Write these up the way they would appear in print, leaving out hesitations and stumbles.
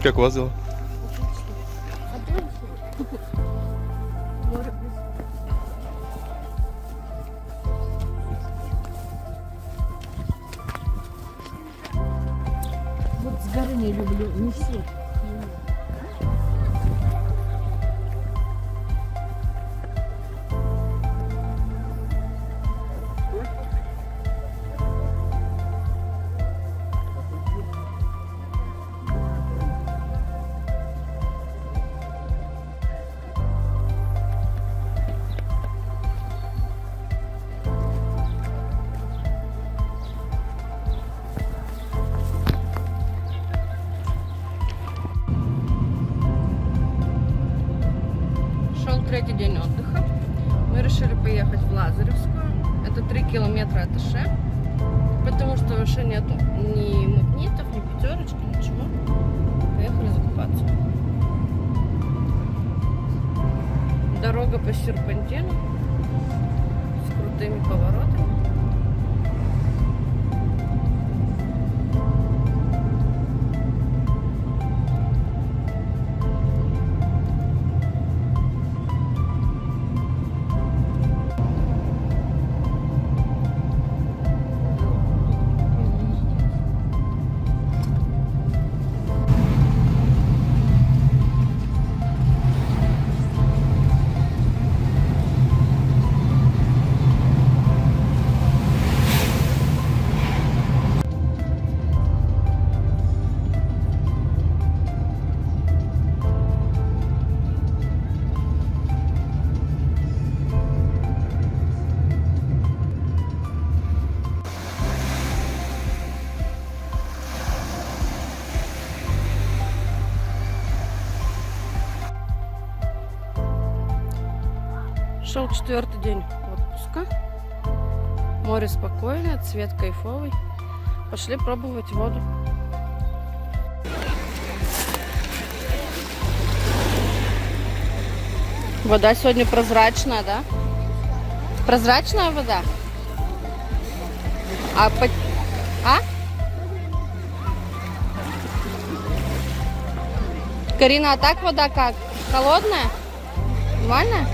Как у вас дела? Вот с горы не люблю, не все. Шел третий день отдыха. Мы решили поехать в Лазаревскую. Это 3 километра от Ише. Потому что в Ише нету ни магнитов, ни пятерочки, ничего. Поехали закупаться. Дорога по серпантину с крутыми поворотами. Шел 4-й день отпуска. Море спокойное, цвет кайфовый. Пошли пробовать воду. Вода сегодня прозрачная, да? Прозрачная вода? А? Карина, а так вода как? Холодная? Нормальная?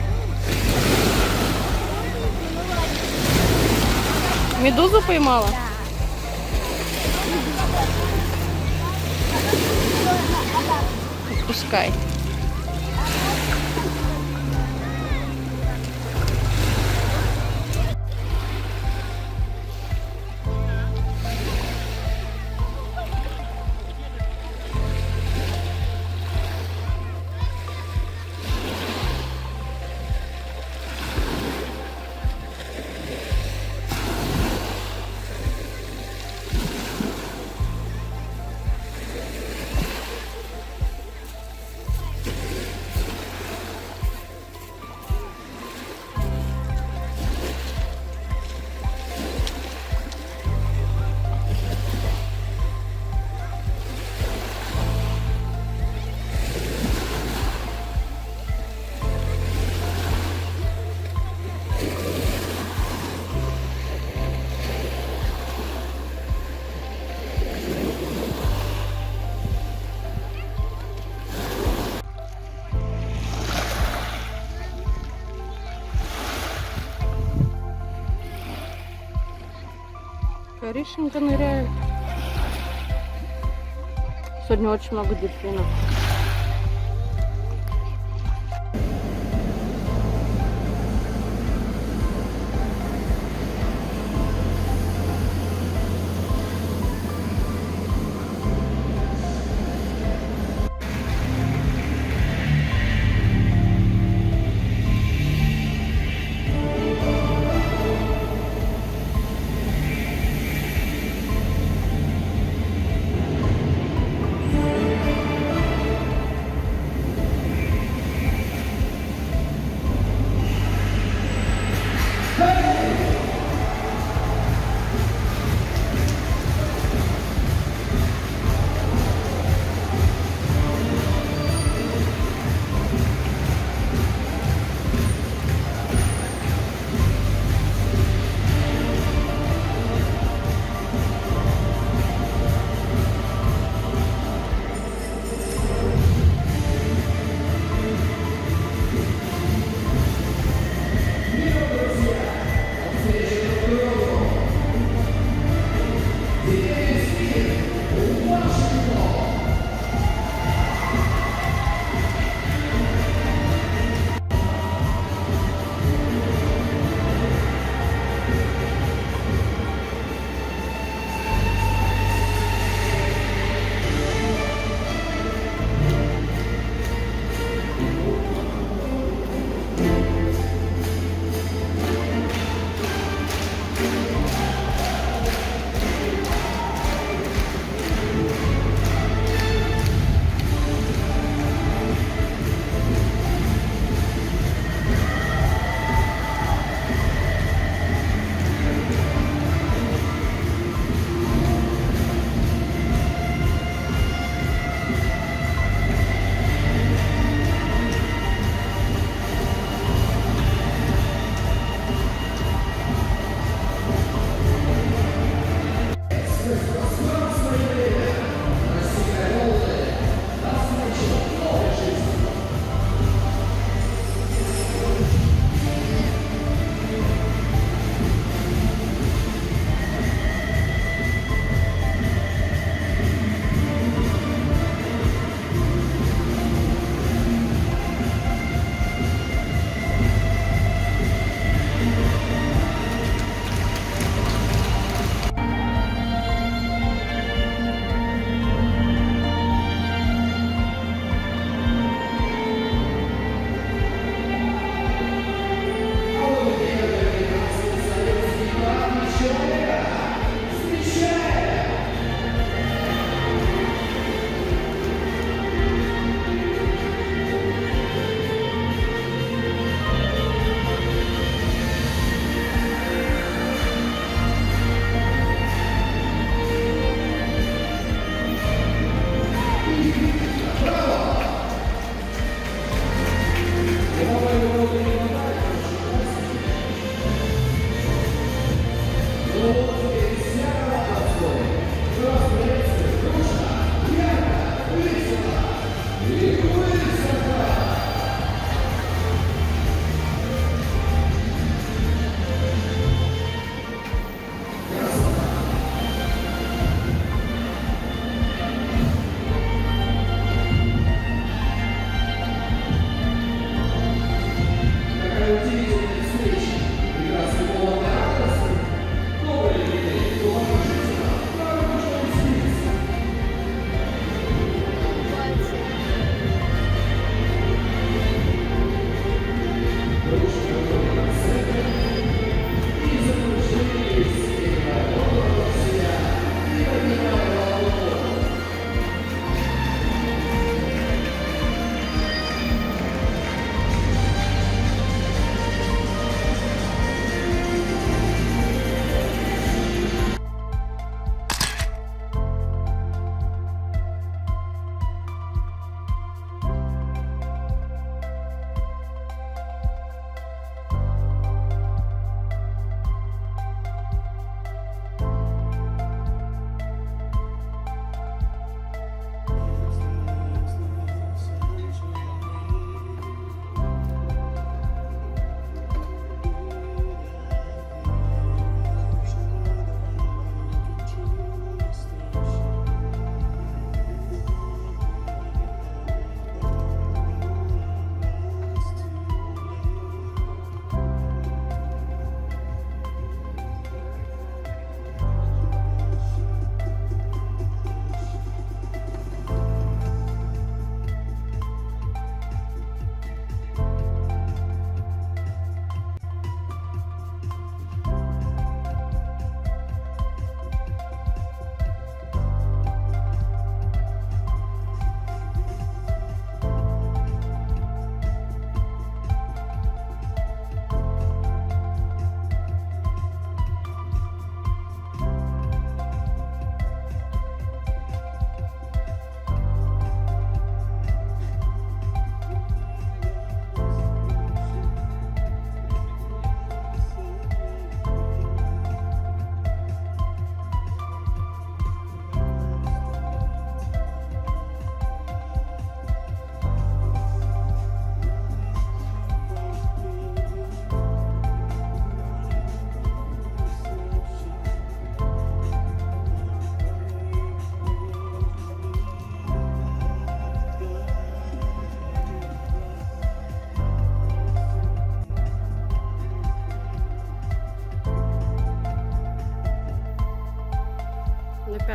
Медузу поймала? Отпускай. Каришенька ныряет. Сегодня очень много дельфинов.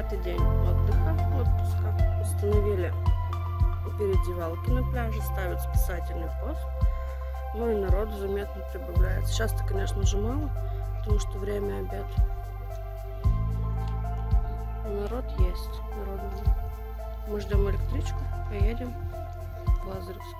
9-й день отпуска. Установили переодевалки на пляже, ставят спасательный пост. Ну и народу заметно прибавляется. Сейчас-то, конечно же, мало, потому что время обед. Но народ есть. Народу. Мы ждем электричку, поедем в Лазаревск.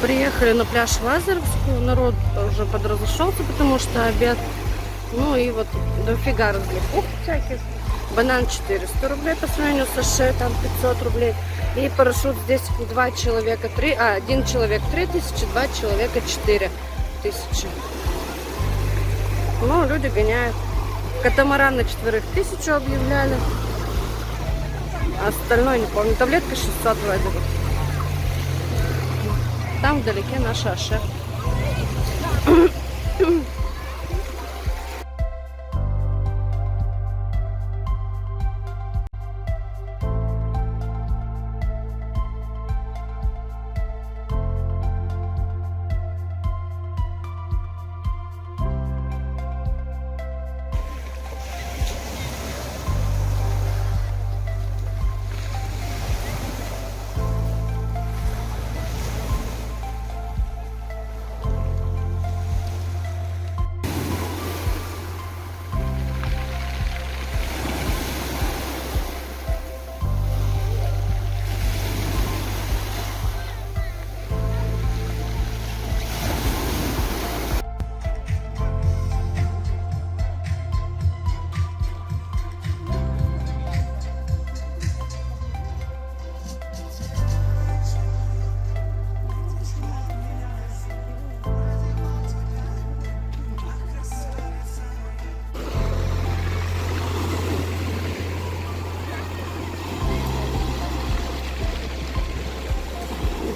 Приехали на пляж Лазаревскую, народ уже подразошелся, потому что обед. Ну и вот дофига развлекух всяких. Банан 400 рублей по сравнению с Аше, там 500 рублей. И парашют здесь 2 человека, 1 человек 3000, 2 человека 4000. Ну, люди гоняют. Катамаран на 4000 объявляли. А остальное не помню. Таблетка 600 вроде бы. Там вдалеке наша Аше.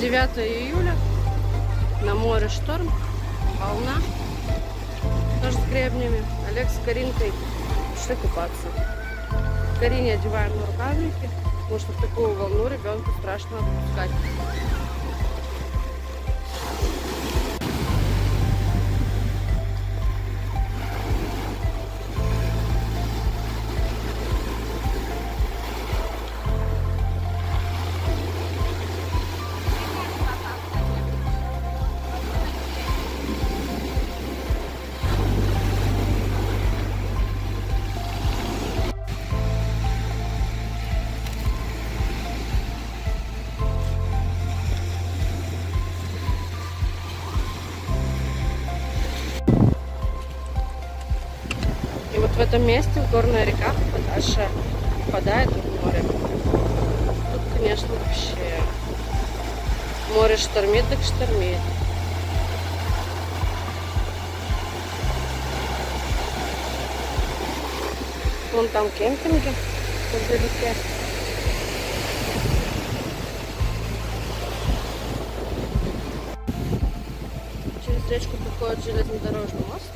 Девятое июля. На море шторм. Волна. Тоже с гребнями. Олег с Каринкой пошли купаться. Карине одеваем на рукавники, потому что в такую волну ребенку страшно отпускать. И вот в этом месте горная река Аша впадает в море. Тут, конечно, вообще море штормит, так штормит. Вон там кемпинги вдалеке. Через речку проходит железнодорожный мост.